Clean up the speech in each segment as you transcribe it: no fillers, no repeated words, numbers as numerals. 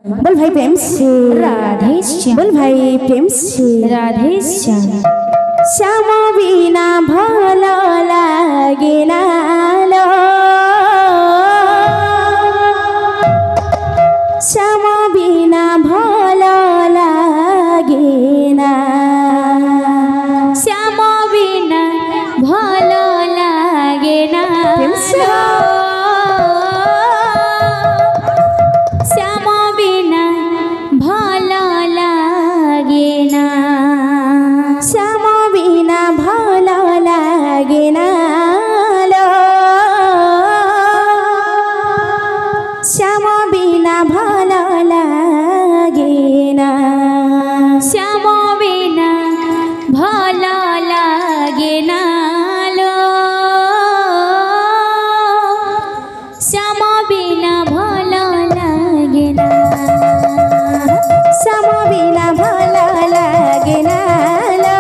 बोल भाई प्रेम से राधे श्याम। बोल भाई प्रेम से राधे श्याम। श्याम बिना भल लागे ना लो, श्याम बिना भल लागे ना, श्याम बिना भल लागे ना, प्रेम से श्याम बिना भल लागे ना, श्याम बिना भल लागे ना लो, श्याम बिना भल लागे ना, श्याम बिना भल लागे ना लो, श्याम बिना भल लागे ना, श्याम बिना भल लागे ना लो,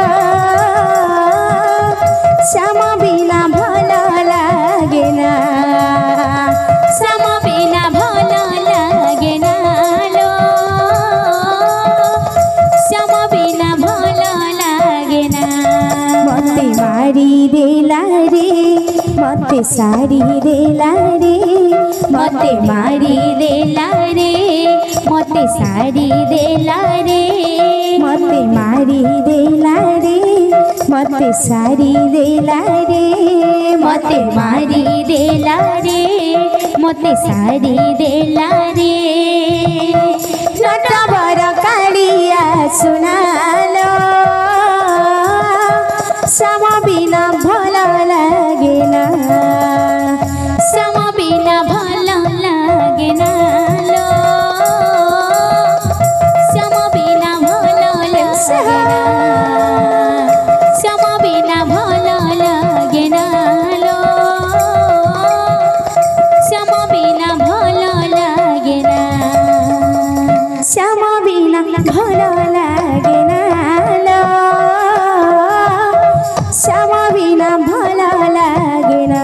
श्याम बिना भल लागे ना, श्याम बिना भल लागे ना लो, श्याम बिना भल लागे ना, मते मारी देला रे, मते सारी देला रे, मते मारी देला रे, मते साड़ी देला रे, मते मारी देला रे, मते सारी देला रे, मते मारी देला रे, मते साड़ी देला रे, नटवर कालिया सुनालो, श्याम बिना भल लागे ना, श्याम बिना भल लागे ना लो, श्याम बिना भल लागे ना, श्याम बिना भल लागे ना लो, श्याम बिना भल लागे ना, श्याम बिना भल लागे ना लो, श्याम बिना भल लागे ना,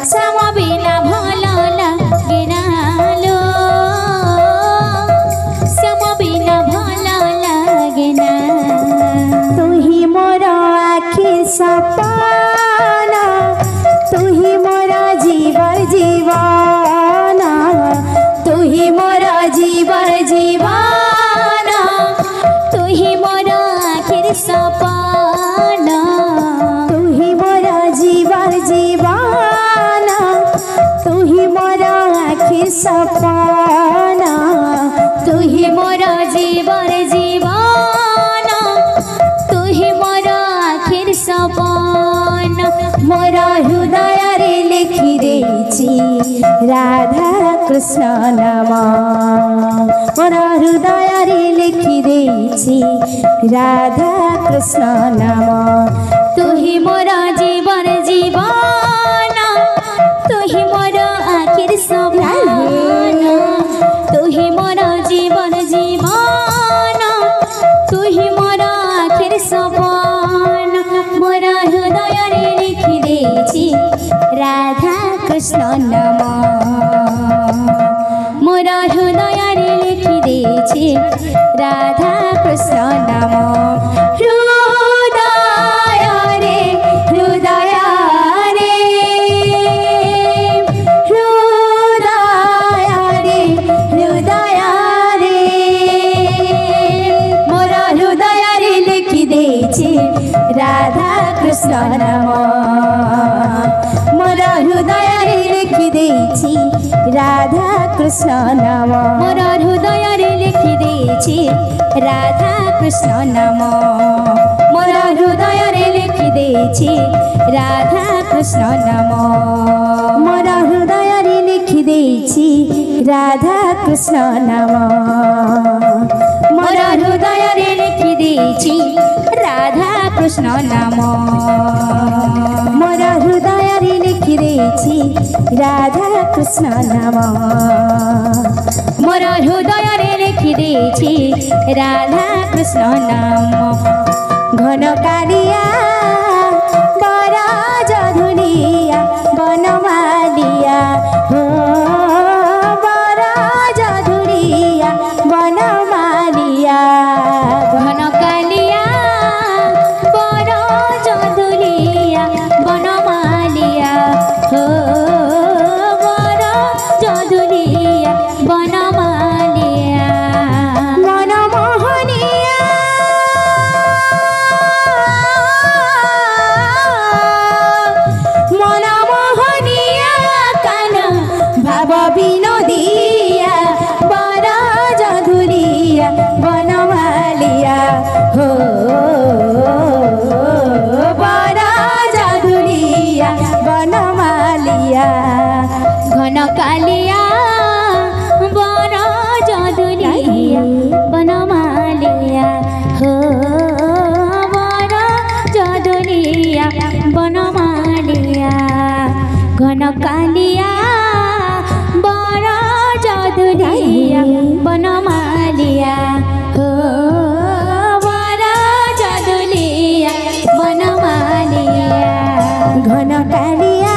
श्याम बिना भल लागे ना लो, श्याम बिना भल लागे ना, तू ही मोर आखि सपन, तू ही मोर जीवन जीवन, तू ही मोर जीवन जीवन, तू ही मोर आखिर सपन, तू ही मोर जीवन जीवन, तू ही मोर आखिर सपन, तू ही मोर जीवन जीवन, तू ही मोर आखिर सपन, मोर हृदय रे लिखि देछि राधा कृष्ण नाम, मोर हृदय रे लिखि देछि राधा कृष्ण नाम, तू ही मोर जीवन जीवन, तू ही मोर आखिर सपन, तू ही मोर जीवन जीवन, तू ही मोर आखिर सपन, मोर हृदय रे लिखि देछि राधा कृष्ण नाम, मोर हृदय रे लिखि देछि राधा कृष्ण नाम, हृदय रे हृदय रे, हृदय रे हृदय रे, मोर हृदय रे लिखि देछि राधा कृष्ण नाम, मोर हृदय रे लिखि देछि राधा कृष्ण नाम, मोर हृदय रे लिखि देछि राधा कृष्ण नाम, मोर हृदय रे लिखि देछि राधा कृष्ण नाम, मोर हृदय रे लिखि देछि राधा कृष्ण नाम, मोर हृदय रे लिखि देछि राधा कृष्ण नाम, मोर हृदय रे लिखि देछि राधा कृष्ण नाम, मोर हृदय रे लिखि देछि राधा कृष्ण नाम, घन कालिया बराज धुलिया बनमालिया हो, बराज धुलिया বনমালিয়া মনমোহনিয়া মনমোহনিয়া কান ভাব বিনোদিয়া বর জধুরিয়া বনমালিয়া হো বর জধুরিয়া বনমালিয়া ঘন কালিয়া বন যদুলিয়া বনমালিয়া হো বন যদুলিয়া বনমালিয়া ঘন কালিয়া বন যদুলিয়া বনমালিয়া হো বন যদুলিয়া বনমালিয়া ঘন কালিয়া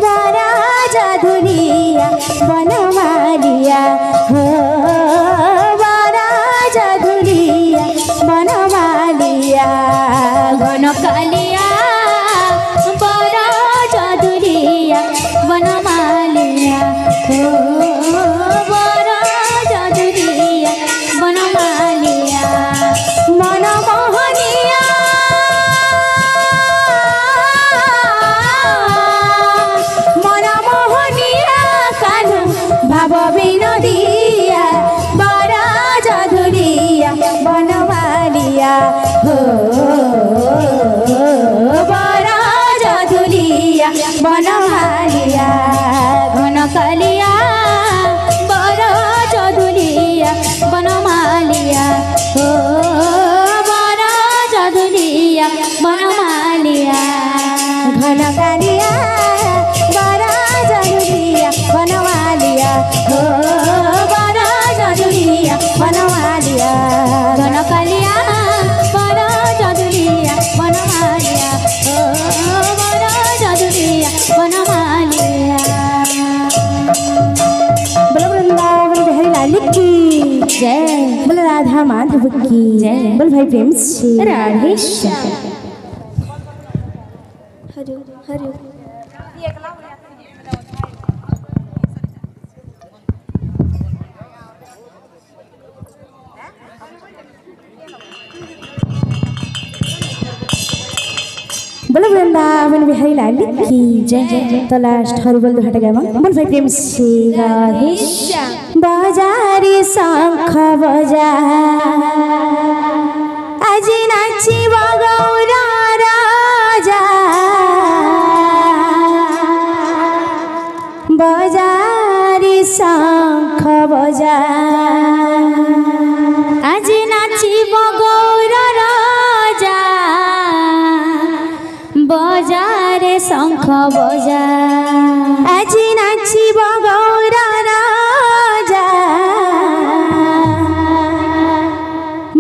বরা জধুরিয়া বনমালিয়া হো বরা জধুরিয়া বনমালিয়া ঘন কালিয়া বড় যদুরিয়া বনমালিয়া হো বড় যদুরিয়া বনমালিয়া মনমোহনিয়া মনমোহনিয়া কানু ভাব বিনোদিয়া বর জধুরিয়া বনমালিয়া হো বর জধুরিয়া বনমালিয়া ঘন কালিয়া বড় যদুরিয়া বনমালিয়া হো বড় যদুরিয়া বনমালিয়া ঘন কালিয়া বর জধুরিয়া বনমালিয়া হো বর জধুরিয়া বনমালিয়া ঘন কালিয়া বড় যদুরিয়া বনমালিয়া হো বড় যদুরিয়া বনমালিয়া बोलो वृंदावन बिहारी लाल की जय बोलो राधा माधव की जय। बोलो भाई प्रेम से राधे श्याम हरि हरि बोलो वृंदावन बिहारी लाल की जय जय जय तो लास्ट हर बोल हट गया बोल भाई प्रेम से राधे श्याम बाजारी शंख बजा আজি নাচিব গৌর রাজা বাজারি শঙ্খ বজা আজি নাচিব গৌর রাজা বজারে শঙ্খ বজা আজি নাচিব গৌর রাজা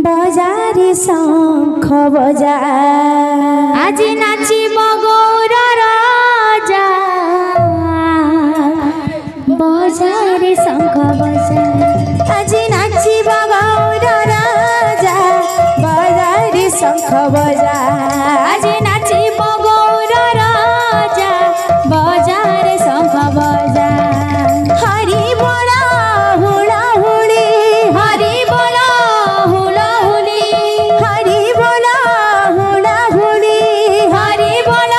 বাজারি শঙ্খ বজা আজি নাচিব গৌর রাজা বজারে শঙ্খ বজা আজি নাচিব গৌর রাজা বাজারি শঙ্খ বজা আজি নাচিব গৌর রাজা বজারে শঙ্খ বজা হরি বল হুড়া হুড়ি হরি বল হুলা হুলি হরি বল হুড়া হুড়ি হরি বল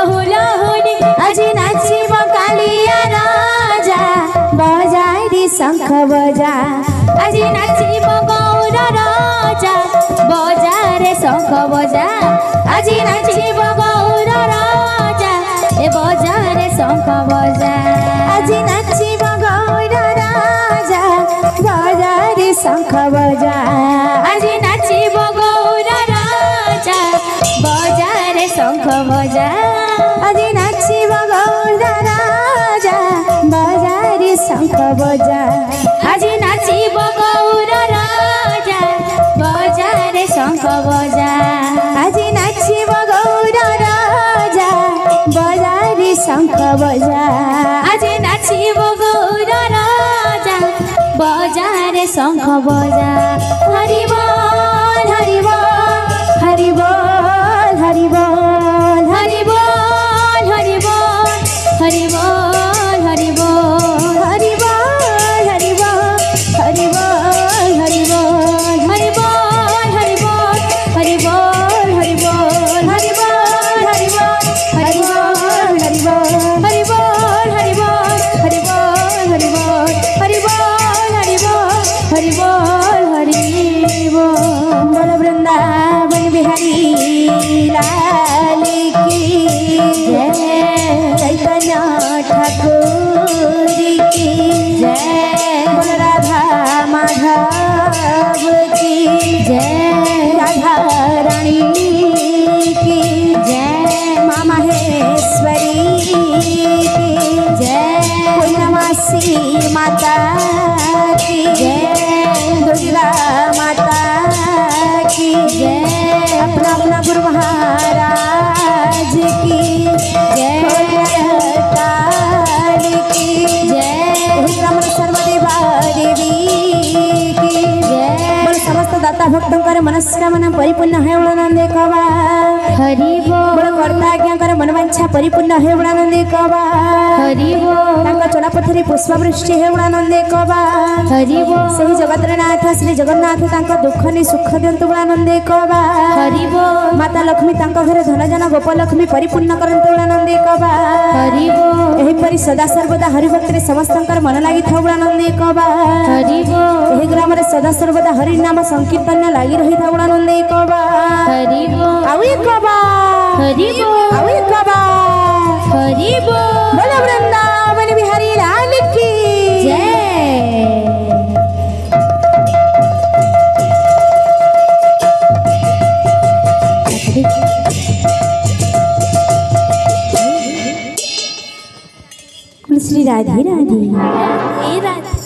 হুলা হুলি আজি নাচিব কালিয়া রাজা বাজারি শঙ্খ বজা আজি নাচিব গৌর রাজা বজারে শঙ্খ বজা আজি নাচিব গৌর রাজা এ বজারে শঙ্খ বজা আজি নাচিব গৌর রাজা বাজারি শঙ্খ বজা আজি নাচিব গৌর রাজা বজারে শঙ্খ বজা আজি নাচিব গৌর রাজা বাজারি শঙ্খ বজা আজি নাচিব গৌর রাজা বজারে শঙ্খ বজা আজি নাচিব গৌর রাজা বাজারি শঙ্খ বজা আজি নাচিব গৌর রাজা বজারে শঙ্খ বজা হরি বল হরি বল হরি বল হরি বল হরি বল হরি বল হরি বল হরি বল হরি বল माधव की जय राधा रानी की जय माँ माहेश्वरी की जय पूर्णमासी माता की जय दुर्गा माता की जय अपना अपना गुरु महाराज की जय काली की जय रमण सर्वदेवा देवी की जय बोल समस्त दाता भक्तों मनस्कामना परिपूर्ण है नंदे कवा हरि बोल बोल कर्ता आज्ञा मनवांछा परिपूर्ण है नंदे कवा हरि बोल तांका चलापथरे पुष्पवृष्टि है नंदे कवा हरि बोल सही जगतनाथ श्री जगन्नाथ तांका दुख नि सुख दियंतु नंदे कवा हरि बोल माता लक्ष्मी तांका घरे धन जन गोपलक्ष्मी परिपूर्ण करंतु नंदे कवा हरि बोल एहीपरि सदा सर्वदा हरिभक्ति समस्त मन लगी था नंदे कवा हरि बोल एही ग्राम रे सदा सर्वदा हरि नाम संकीर्तन लगी रही था नंदे कवा हरि बोल आवी कवा हरि बोल आवी कवा हरि बोल बोलो वृंदावन बिहारी लाल की जय श्री राधे राधे हे राधे